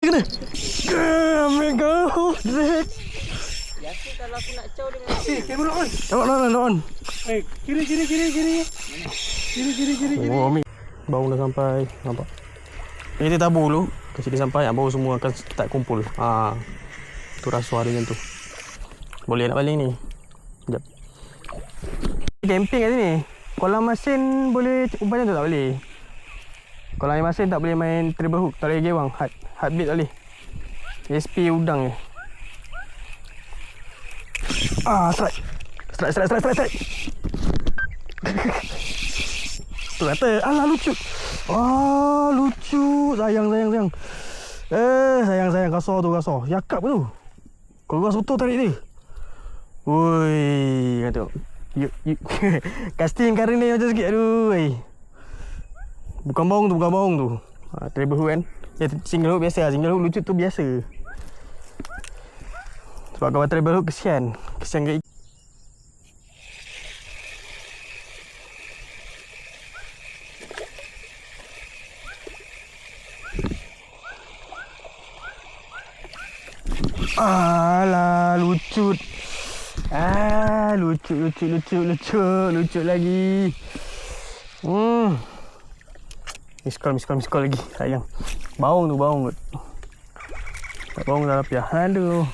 Kena. Ambil kau. Biasa kalau aku nak caw dia memang. Kamera on. On. Kiri. Oh, ambil. Bau dah sampai. Nampak. Kita tabur dulu. Kasi dia sampai, bau semua akan start kumpul. Tu rasuah dia macam tu. Boleh nak balik ni. Sekejap. Camping kat sini. Kolam masin boleh umpan tu tak boleh. Kolam air masin tak boleh main treble hook. Tak boleh gewang. Heartbeat tak boleh. SP udang je. Strike. Tu kata, alah lucu. Lucu. Sayang. Sayang. Kasar. Yakap ke tu? Kau orang soto tarik dia. Woi, kata. Yuk. Casting karen ni macam sikit. Aduh. Bukan baung tu. Treble hook kan. Single hook biasa. Single hook lucu tu biasa. Sebab kalau treble hook kesian ke alah lucu. Lucu lagi. Miss call lagi. Sayang. Baung kot. Baung dah lapiah. Aduh.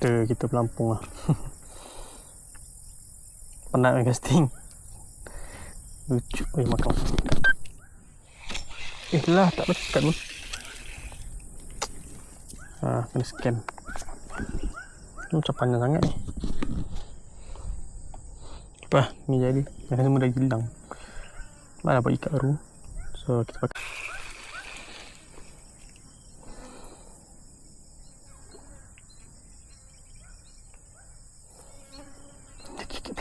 Kita pelampung lah. Penat main casting. Lucu. Makan. Lah tak dekat pun. Kena scan. Macam panjang sangat ni. Apa? Ni jadi. Yang semua dah hilang. Mana dapat ikat baru. So kita pakai. Gigit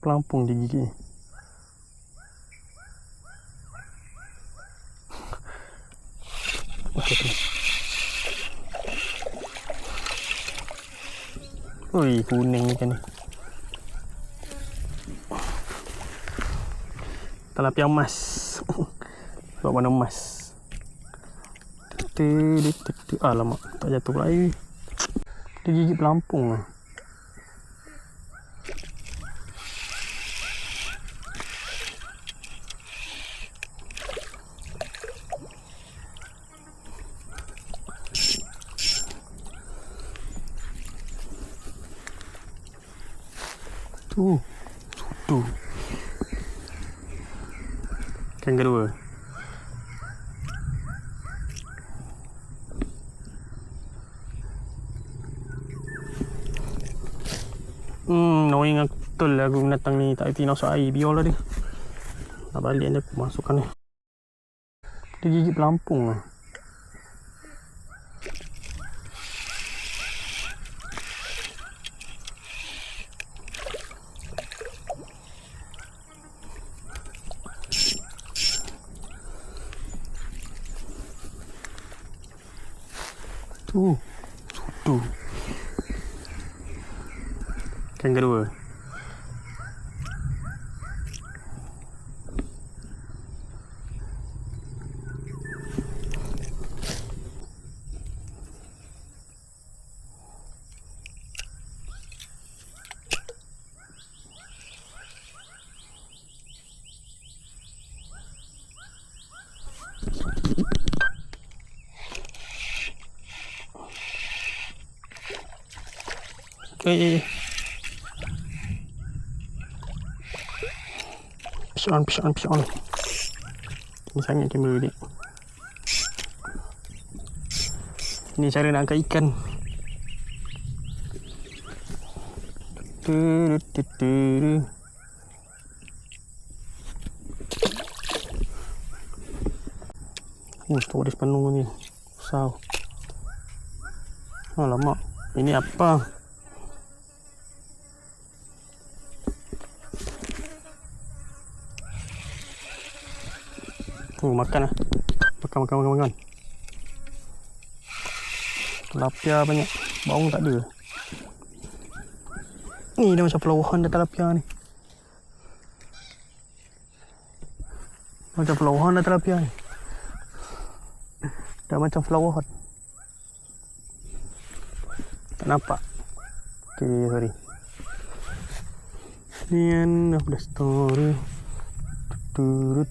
pelampung di gigi. Ui, kuning ikan ni. Tilapia emas. Sebab warna emas. Alamak, tak jatuh pula air. Dia gigit pelampung lah. Tu. Yang kedua. Knowing aku betul lah aku binatang ni tak reti nak masuk air. Biarlah dia. Nak balik dia aku masukkan ni. Dia gigit pelampung lah. Tu. Yang kedua. Push on. Ni sangat kamera ni. Ni cara nak angkat ikan. Tu ada penuh ni. Usau. Alamak. Ini apa? Makan lah. Makan. Tilapia banyak. Baung tak ada. Ni dia macam pelawahan dah tilapia ni. Macam pelawahan dah tilapia ni. Dah macam pelawahan. Tak nampak. Okay, sorry. The end of the story. Aduh,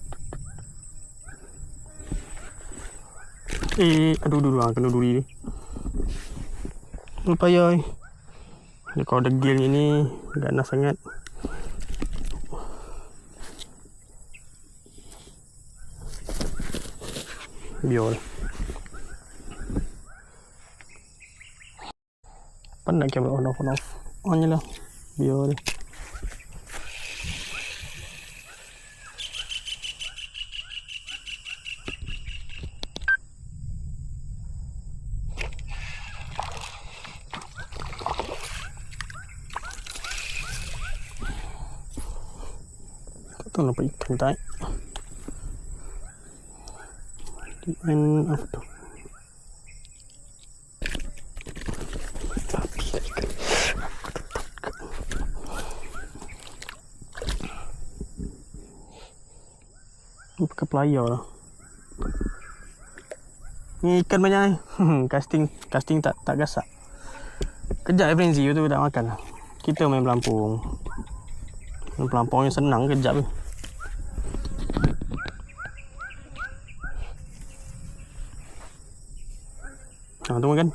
kena duri ni. Lupa ya. Kalau degil ni ganas sangat. Biar. Pandai kamera on off. On je lah. Biar dia. Tak nampak ikan tak? The end of the pakai pelayar lah. Ni ikan banyak ni. Casting tak gasak. Kejap Frenzy tu tak makan lah. Kita main pelampung. Main pelampung yang senang kejap je. Tu makan.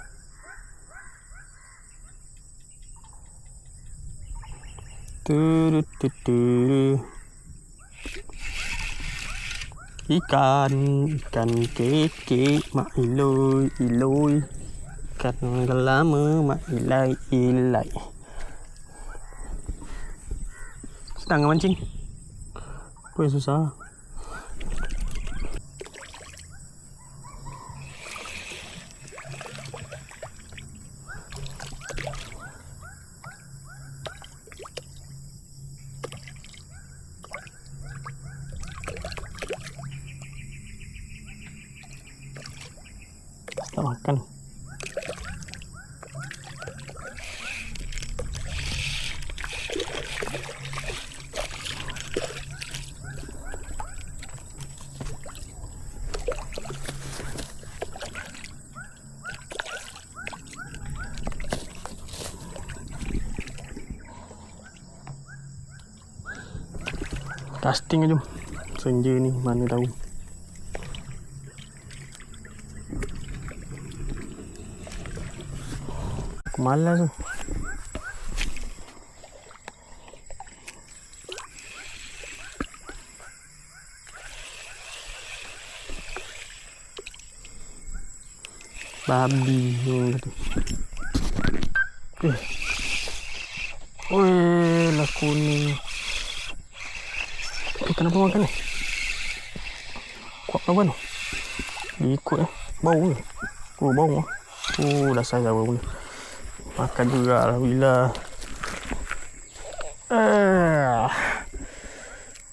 Ikan keke mak iloi ikan lama mak ilai sedang mancing apa yang susah. Tak makan. Casting aja. Senja ni mana tahu. Aku malas tu. Babi ni tu. Weh, lah kuning. Kenapa makan ni? Kuat apa tu? Ikut bau ke? Oh, bau lah. Oh, dah sayang bau ni. Makan juga Alhamdulillah.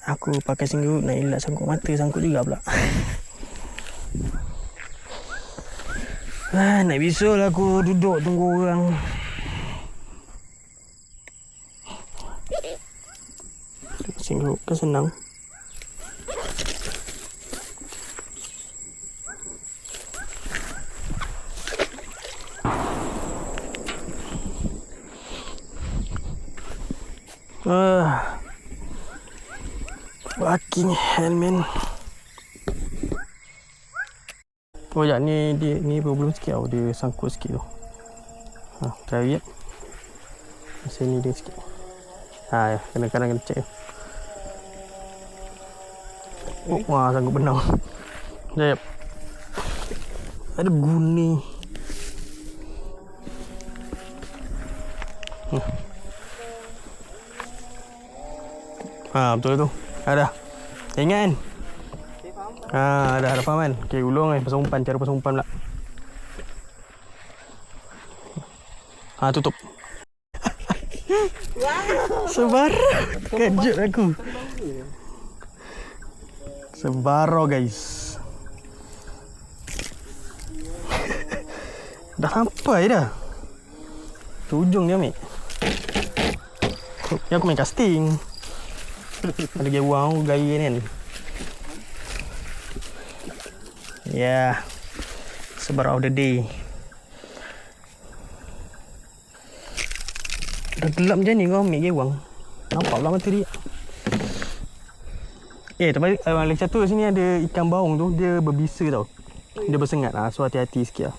Aku pakai singgut nak elak sangkut mata, sangkut juga pula. Nak bisul aku duduk tunggu orang. Singgut kan senang. Fucking hell man. Oh ya, ni problem sikit tau. Dia sangkut sikit tu. Try lihat. Masa ni dia sikit. Ya, kadang-kadang kena check. Wah, sangkut benang. Sekejap. Ada guni. Betul tu. Ada. Ingat kan? Ada faham kan? Okey, ulung pasang umpan, cara pasang umpan pula. Tutup. Sebaro. Kejut aku. Sebaro guys. Dah sampai dah. Tu ujung dia ambil. Ni aku main casting. Ada gaya wow, gaya ni kan. Yeah. Sebar of the day. Dah gelap macam ni kau ambil gewang. Nampak pula mata dia. Terbalik lagi satu sini ada ikan baung tu. Dia berbisa tau. Dia bersengat lah. So hati-hati sikit lah.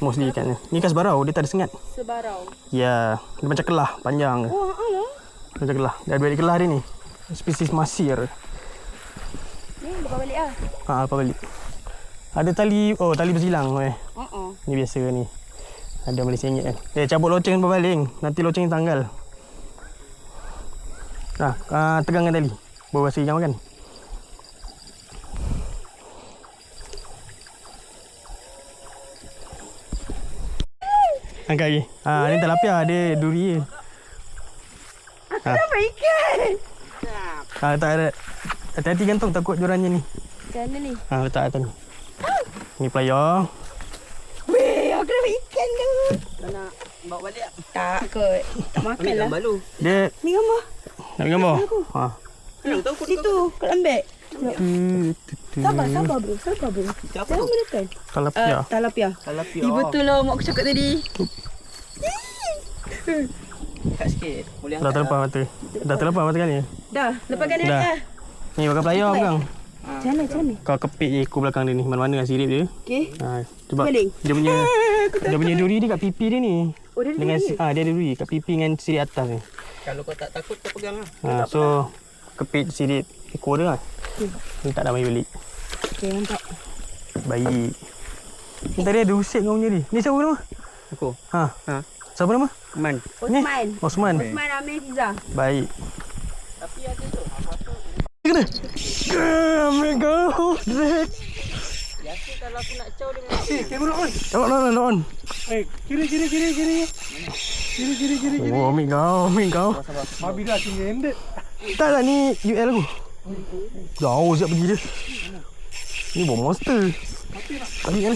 Mostly ikannya. Ni ikan sebarau. Dia tak ada sengat. Sebarau. Ya. Dia macam kelah. Panjang. Oh, alah. Macam kelah. Dia ada balik kelah dia ni. Spesies masir. Ni lepas balik lah. Lepas balik. Ada tali. Oh, tali bersilang. Ni biasa ni. Ada Malaysia ingat kan. Cabut loceng berbaling. Nanti loceng tanggal. Tegangkan tali. Baru rasa ikan makan. Angkat lagi. Ni tilapia. Dia duri je. Aku dapat ikan. Tak ada. Hati-hati gantung takut jorannya ni. Macam mana ni? Letak atas ni. Ni player. Weh, aku dapat ikan tu. Nak bawa balik tak? Tak kot. Tak makan Ambil lah. gambar lu. Dia Ni gambar. nak ambil gambar. Senang tahu Situ. Kau ambil. Sabar bro. Apa Jangan tu? menekan. Tilapia. Talapia. Talapia. Betul lah mak aku cakap tadi. Kat sikit. Boleh Dah terlepas mata. Dah terlepas mata kali ni. Dah. Lepaskan dia. Dah. Ni pakai player pegang. Macam mana? Kau kepit je ekor belakang dia ni. Mana-mana sirip dia. Okey. Sebab Baling. dia punya duri dia kat pipi dia ni. Oh, dia ada Dengan duri? dia ada duri kat pipi dengan sirip atas ni. Kalau kau tak takut kau pegang lah. So kepit sirip ekor dia lah. Ni tak dah mai balik. Okey, mantap. Baik. Ni tadi ada usik kau punya ni. Ni siapa nama? Aku. Ha. Siapa nama? Man. Osman. Osman. Osman ambil pizza. Baik. Tapi ada tu. Kena. Ambil kau. Drag. Biasa kalau aku nak caw dia memang. Kamera on. Nak on. Kiri. Oh, ambil kau. Habis dah tinggal ended. Tak ni UL aku. Jauh siap pergi dia. Ni bom monster. Tadi kan.